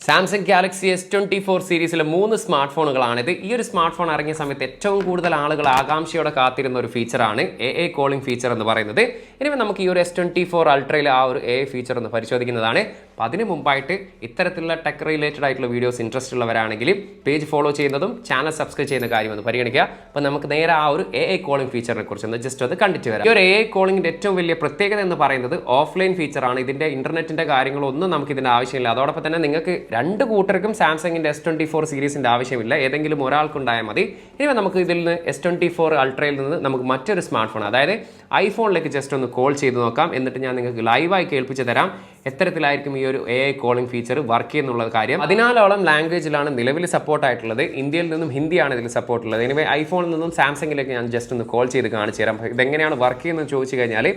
Samsung Galaxy S24 സീരീസിലെ 3 smart ഫോണുകളാണിത്. ഈ ഒരു സ്മാർട്ട് ഫോൺ ഇറങ്ങിയ സമയത്ത് ഏറ്റവും കൂടുതൽ ആളുകൾ ആകാംക്ഷയോടെ കാത്തിരുന്ന ഒരു ഫീച്ചറാണ് AI കോളിംഗ് ഫീച്ചർ എന്ന് പറയുന്നത്. ഇനി നമുക്ക് ഈ ഒരു S24 അൾട്രയിലെ ആ ഒരു AI ഫീച്ചർ ഒന്ന് പരിശോധിക്കുന്നതാണ്. അപ്പം അതിന് മുമ്പായിട്ട് ഇത്തരത്തിലുള്ള ടെക് റിലേറ്റഡ് ആയിട്ടുള്ള വീഡിയോസ് ഇൻട്രസ്റ്റ് ഉള്ളവരാണെങ്കിൽ പേജ് ഫോളോ ചെയ്യുന്നതും ചാനൽ സബ്സ്ക്രൈബ് ചെയ്യുന്ന കാര്യം ഒന്ന് പരിഗണിക്കുക. അപ്പം നമുക്ക് നേരെ ആ ഒരു AI കോളിംഗ് ഫീച്ചറിനെ കുറിച്ച് ഒന്ന് ജസ്റ്റ് ഒന്ന് കണ്ടിട്ട് വരാം. ഈ ഒരു AI കോളിംഗിൻ്റെ ഏറ്റവും വലിയ പ്രത്യേകത എന്ന് പറയുന്നത് ഓഫ്ലൈൻ ഫീച്ചറാണ്. ഇതിൻ്റെ ഇന്റർനെറ്റിൻ്റെ കാര്യങ്ങളൊന്നും നമുക്ക് ഇതിൻ്റെ ആവശ്യമില്ല. അതോടൊപ്പം തന്നെ നിങ്ങൾക്ക് രണ്ട് കൂട്ടർക്കും സാംസങ്ങിൻ്റെ S24 സീരീസിൻ്റെ ആവശ്യമില്ല, ഏതെങ്കിലും ഒരാൾക്കുണ്ടായാൽ മതി. ഇനി നമുക്ക് ഇതിൽ നിന്ന് S24 അൾട്രയിൽ നിന്ന് നമുക്ക് മറ്റൊരു സ്മാർട്ട് ഫോൺ, അതായത് ഐഫോണിലേക്ക് ജസ്റ്റ് ഒന്ന് കോൾ ചെയ്ത് നോക്കാം. എന്നിട്ട് ഞാൻ നിങ്ങൾക്ക് ലൈവായി കേൾപ്പിച്ച് തരാം എത്തരത്തിലായിരിക്കും ഈ ഒരു AI കോളിംഗ് ഫീച്ചർ വർക്ക് ചെയ്യുന്നുള്ള കാര്യം. 14ഓളം ലാംഗ്വേജിലാണ് നിലവിൽ സപ്പോർട്ട് ആയിട്ടുള്ളത്. ഇന്ത്യയിൽ നിന്നും ഹിന്ദിയാണ് ഇതിൽ സപ്പോർട്ട് ഉള്ളത്. എനിവേ ഐഫോണിൽ നിന്നും സാംസങ്ങിലേക്ക് ഞാൻ ജസ്റ്റ് ഒന്ന് കോൾ ചെയ്ത് കാണിച്ചു തരാം. ഇതെങ്ങനെയാണ് വർക്ക് ചെയ്യുന്നത് ചോദിച്ചു കഴിഞ്ഞാൽ,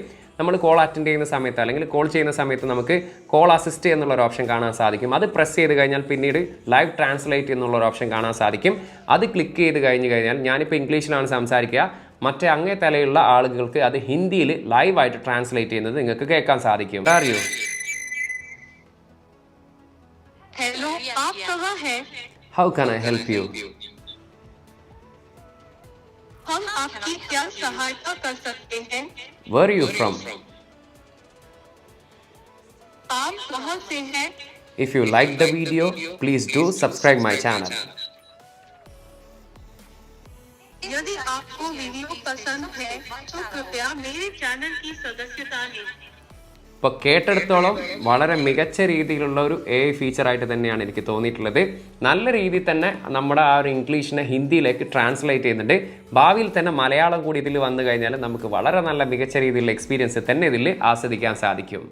നമ്മൾ കോൾ അറ്റൻഡ് ചെയ്യുന്ന സമയത്ത് അല്ലെങ്കിൽ കോൾ ചെയ്യുന്ന സമയത്ത് നമുക്ക് കോൾ അസിസ്റ്റ് എന്നുള്ളൊരു ഓപ്ഷൻ കാണാൻ സാധിക്കും. അത് പ്രസ് ചെയ്ത് കഴിഞ്ഞാൽ പിന്നീട് ലൈവ് ട്രാൻസ്ലേറ്റ് എന്നുള്ളൊരു ഓപ്ഷൻ കാണാൻ സാധിക്കും. അത് ക്ലിക്ക് ചെയ്ത് കഴിഞ്ഞാൽ ഞാനിപ്പോൾ ഇംഗ്ലീഷിലാണ് സംസാരിക്കുക, മറ്റേ അങ്ങേ തലയുള്ള ആളുകൾക്ക് അത് ഹിന്ദിയിൽ ലൈവായിട്ട് ട്രാൻസ്ലേറ്റ് ചെയ്യുന്നത് നിങ്ങൾക്ക് കേൾക്കാൻ സാധിക്കും. അറിയോ? हेलो, आप कहाँ हैं? How can I help you? हम आपकी क्या सहायता कर सकते हैं? Where are you from? आप कहाँ से हैं? If you like the video, please do subscribe my channel. यदि आपको वीडियो पसंद है तो कृपया मेरे चैनल की सदस्यता लें। ഇപ്പോൾ കേട്ടെടുത്തോളം വളരെ മികച്ച രീതിയിലുള്ള ഒരു AI ഫീച്ചറായിട്ട് തന്നെയാണ് എനിക്ക് തോന്നിയിട്ടുള്ളത്. നല്ല രീതിയിൽ തന്നെ നമ്മുടെ ആ ഒരു ഇംഗ്ലീഷിനെ ഹിന്ദിയിലേക്ക് ട്രാൻസ്ലേറ്റ് ചെയ്യുന്നുണ്ട്. ഭാവിയിൽ തന്നെ മലയാളം കൂടി ഇതിൽ വന്നു കഴിഞ്ഞാൽ നമുക്ക് വളരെ നല്ല മികച്ച രീതിയിലുള്ള എക്സ്പീരിയൻസ് തന്നെ ഇതിൽ ആസ്വദിക്കാൻ സാധിക്കും.